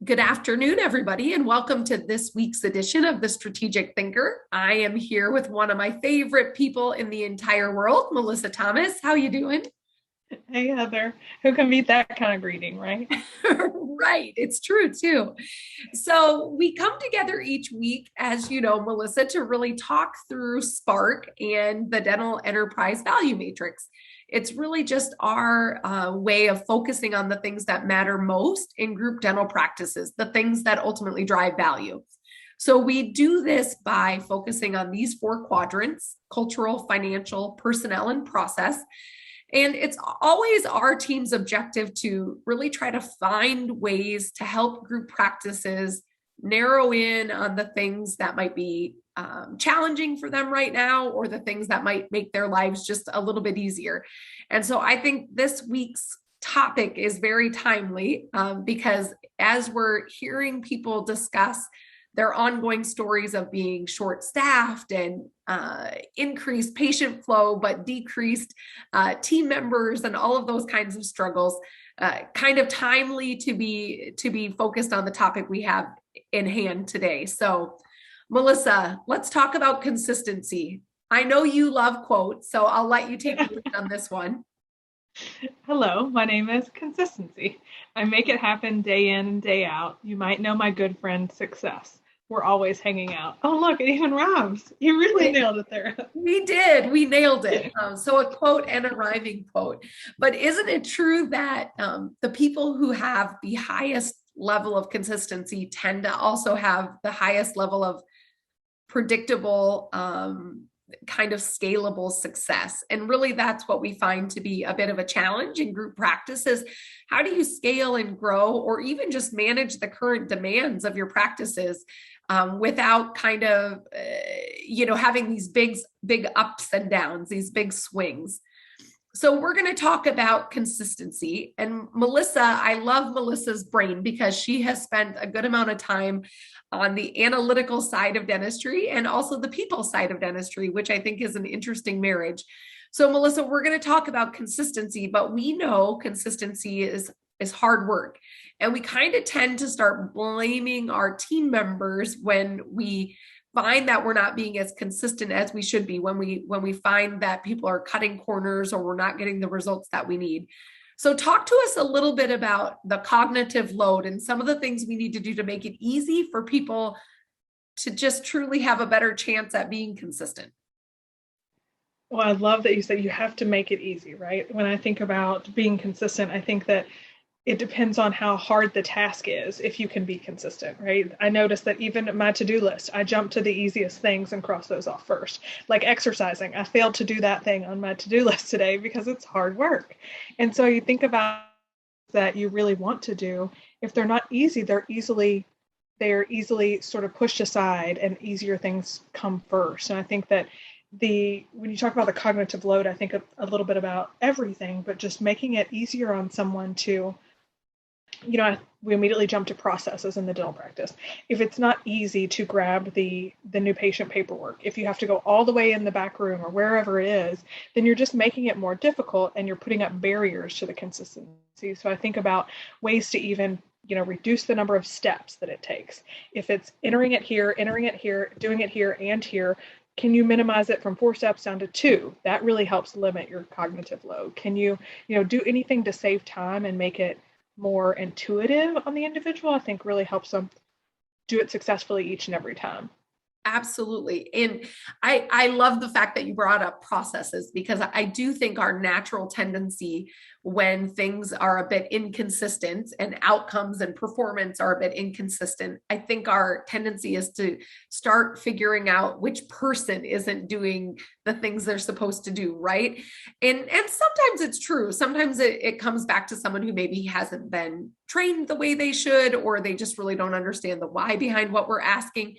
Good afternoon, everybody, and welcome to this week's edition of The Strategic Thinker. I am here with one of my favorite people in the entire world, Melissa Thomas. How you doing? Hey Heather, who can beat that kind of greeting, right? Right, it's true too. So we come together each week, as you know, Melissa, to really talk through Spark and the Dental Enterprise Value Matrix. It's really just our way of focusing on the things that matter most in group dental practices, the things that ultimately drive value. So we do this by focusing on these four quadrants: cultural, financial, personnel, and process. And it's always our team's objective to really try to find ways to help group practices narrow in on the things that might be challenging for them right now, or the things that might make their lives just a little bit easier. And so I think this week's topic is very timely because as we're hearing people discuss their ongoing stories of being short staffed and increased patient flow, but decreased team members and all of those kinds of struggles, kind of timely to be focused on the topic we have in hand today. So, Melissa, let's talk about consistency. I know you love quotes, so I'll let you take the lead on this one. Hello, my name is Consistency. I make it happen day in and day out. You might know my good friend Success. We're always hanging out. Oh, look, it even rhymes. You really nailed it there. We did. We nailed it. So a quote and a rhyming quote. But isn't it true that the people who have the highest level of consistency tend to also have the highest level of predictable, kind of scalable success? And really, that's what we find to be a bit of a challenge in group practices. How do you scale and grow, or even just manage the current demands of your practices without kind of, having these big ups and downs, these big swings? So we're going to talk about consistency. And Melissa, I love Melissa's brain because she has spent a good amount of time on the analytical side of dentistry and also the people side of dentistry, which I think is an interesting marriage. So Melissa, we're going to talk about consistency, but we know consistency is hard work. And we kind of tend to start blaming our team members when we find that we're not being as consistent as we should be, when we find that people are cutting corners or we're not getting the results that we need. So talk to us a little bit about the cognitive load and some of the things we need to do to make it easy for people to just truly have a better chance at being consistent. Well, I love that you said you have to make it easy, right? When I think about being consistent, I think that it depends on how hard the task is if you can be consistent, right? I noticed that even my to-do list, I jump to the easiest things and cross those off first. Like exercising, I failed to do that thing on my to-do list today because it's hard work. And so you think about that you really want to do, if they're not easy, they're easily sort of pushed aside and easier things come first. And I think that the when you talk about the cognitive load, I think a little bit about everything, but just making it easier on someone to we immediately jump to processes in the dental practice. If it's not easy to grab the new patient paperwork, if you have to go all the way in the back room or wherever it is, then you're just making it more difficult and you're putting up barriers to the consistency. So I think about ways to even reduce the number of steps that it takes. If it's entering it here, doing it here and here, can you minimize it from 4 steps down to 2? That really helps limit your cognitive load. Can you, do anything to save time and make it more intuitive on the individual? I think really helps them do it successfully each and every time. Absolutely. And I love the fact that you brought up processes, because I do think our natural tendency when things are a bit inconsistent and outcomes and performance are a bit inconsistent, I think our tendency is to start figuring out which person isn't doing the things they're supposed to do, right? And sometimes it's true. Sometimes it comes back to someone who maybe hasn't been trained the way they should, or they just really don't understand the why behind what we're asking.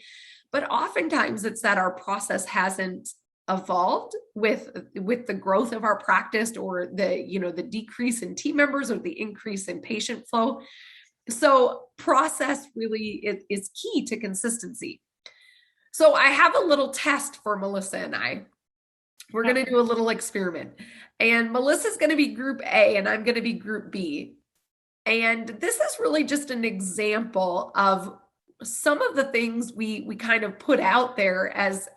But oftentimes it's that our process hasn't evolved with the growth of our practice, or the decrease in team members or the increase in patient flow. So process really is key to consistency. So I have a little test for Melissa and I. We're going to do a little experiment, and Melissa's going to be group A and I'm going to be group B. And this is really just an example of some of the things we kind of put out there as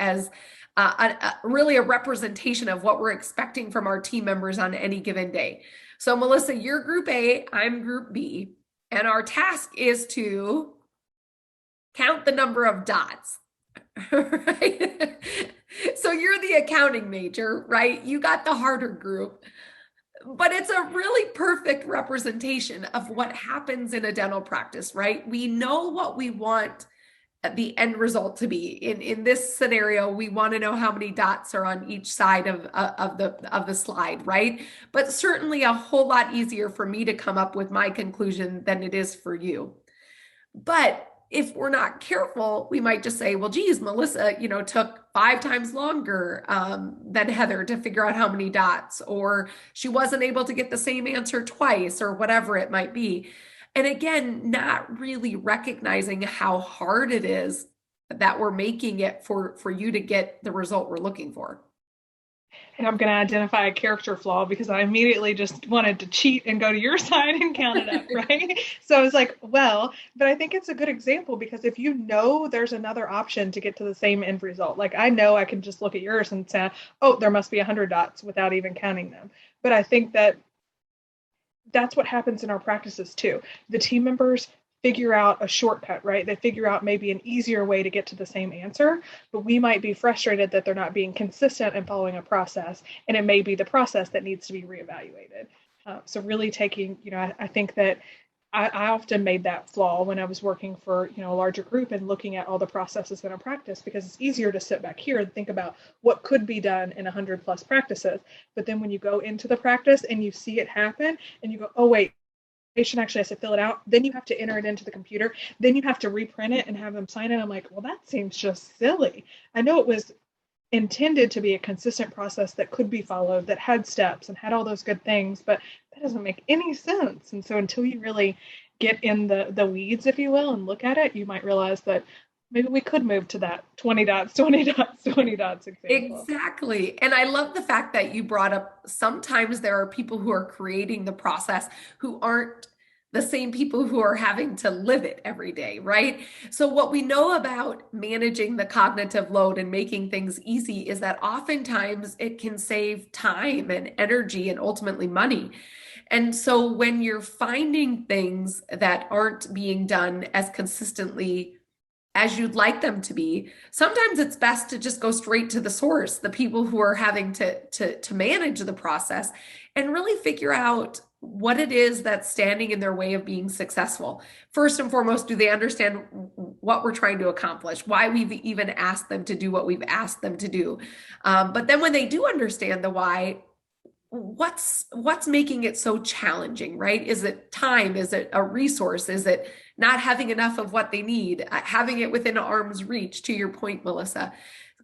really a representation of what we're expecting from our team members on any given day. So Melissa, you're group A, I'm group B, and our task is to count the number of dots. Right? So you're the accounting major, right? You got the harder group. But it's a really perfect representation of what happens in a dental practice, right? We know what we want the end result to be. In this scenario, we want to know how many dots are on each side of the slide, right? But certainly a whole lot easier for me to come up with my conclusion than it is for you. But if we're not careful, we might just say, well, geez, Melissa, took 5 times longer than Heather to figure out how many dots, or she wasn't able to get the same answer twice, or whatever it might be. And again, not really recognizing how hard it is that we're making it for you to get the result we're looking for. And I'm going to identify a character flaw because I immediately just wanted to cheat and go to your side and count it up, right? So I was like, well, but I think it's a good example because if you know there's another option to get to the same end result, like I know I can just look at yours and say, oh, there must be 100 dots without even counting them. But I think that that's what happens in our practices too. The team members figure out a shortcut, right? They figure out maybe an easier way to get to the same answer, but we might be frustrated that they're not being consistent and following a process, and it may be the process that needs to be reevaluated. So really taking, I think that I often made that flaw when I was working for, a larger group and looking at all the processes in a practice, because it's easier to sit back here and think about what could be done in 100+ practices. But then when you go into the practice and you see it happen and you go, oh, wait, patient actually has to fill it out. Then you have to enter it into the computer. Then you have to reprint it and have them sign it. I'm like, well, that seems just silly. I know it was intended to be a consistent process that could be followed, that had steps and had all those good things, but that doesn't make any sense. And so until you really get in the weeds, if you will, and look at it, you might realize that maybe we could move to that 20 dots, 20 dots, 20 dots example. Exactly. And I love the fact that you brought up sometimes there are people who are creating the process who aren't the same people who are having to live it every day, right? So what we know about managing the cognitive load and making things easy is that oftentimes it can save time and energy and ultimately money. And so when you're finding things that aren't being done as consistently as you'd like them to be, sometimes it's best to just go straight to the source, the people who are having to manage the process, and really figure out what it is that's standing in their way of being successful. First and foremost, do they understand what we're trying to accomplish, why we've even asked them to do what we've asked them to do? But then when they do understand the why, what's making it so challenging, right? Is it time? Is it a resource? Is it not having enough of what they need, having it within arm's reach, to your point, Melissa?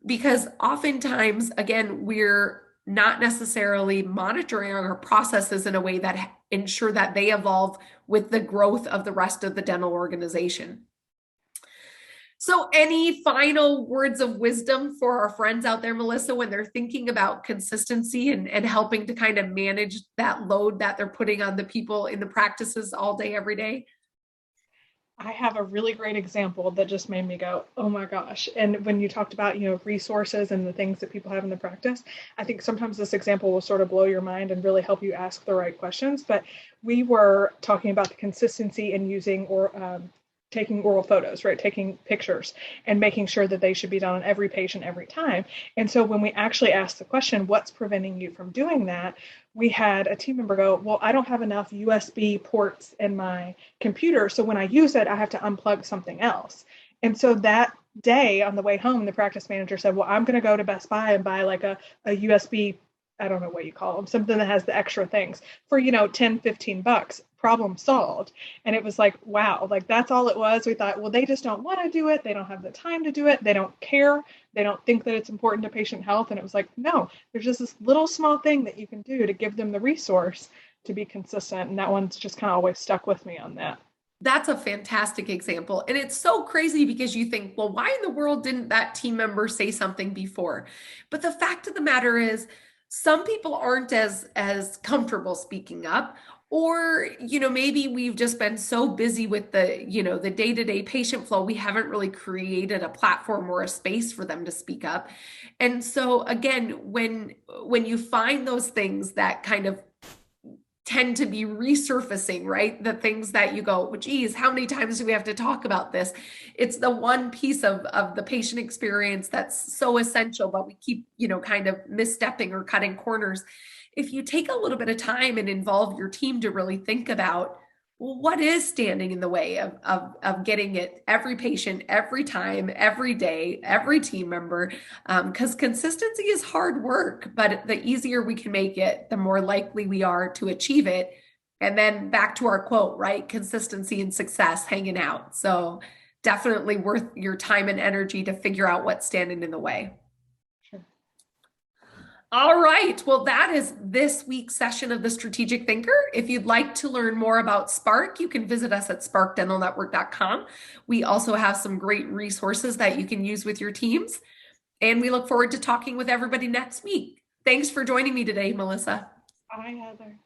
Because oftentimes, again, we're not necessarily monitoring our processes in a way that ensure that they evolve with the growth of the rest of the dental organization. So any final words of wisdom for our friends out there, Melissa, when they're thinking about consistency and helping to kind of manage that load that they're putting on the people in the practices all day, every day? I have a really great example that just made me go, oh my gosh. And when you talked about, resources and the things that people have in the practice, I think sometimes this example will sort of blow your mind and really help you ask the right questions. But we were talking about the consistency in using or taking oral photos, right? Taking pictures and making sure that they should be done on every patient every time. And so when we actually asked the question, what's preventing you from doing that? We had a team member go, well, I don't have enough USB ports in my computer. So when I use it, I have to unplug something else. And so that day on the way home, the practice manager said, well, I'm going to go to Best Buy and buy like a USB, I don't know what you call them, something that has the extra things for, 10, $15, problem solved. And it was like, wow, like that's all it was. We thought, well, they just don't want to do it. They don't have the time to do it. They don't care. They don't think that it's important to patient health. And it was like, no, there's just this little small thing that you can do to give them the resource to be consistent. And that one's just kind of always stuck with me on that. That's a fantastic example. And it's so crazy because you think, well, why in the world didn't that team member say something before? But the fact of the matter is, some people aren't as comfortable speaking up, Or, maybe we've just been so busy with the day-to-day patient flow, we haven't really created a platform or a space for them to speak up. And so again, when you find those things that kind of tend to be resurfacing, right? The things that you go, well, geez, how many times do we have to talk about this? It's the one piece of the patient experience that's so essential, but we keep, kind of misstepping or cutting corners. If you take a little bit of time and involve your team to really think about, well, what is standing in the way of getting it every patient, every time, every day, every team member? Because consistency is hard work, but the easier we can make it, the more likely we are to achieve it. And then back to our quote, right? Consistency and success hanging out. So definitely worth your time and energy to figure out what's standing in the way. Sure. All right. Well, that is this week's session of the Strategic Thinker. If you'd like to learn more about Spark, you can visit us at sparkdentalnetwork.com. We also have some great resources that you can use with your teams. And we look forward to talking with everybody next week. Thanks for joining me today, Melissa. Bye, Heather.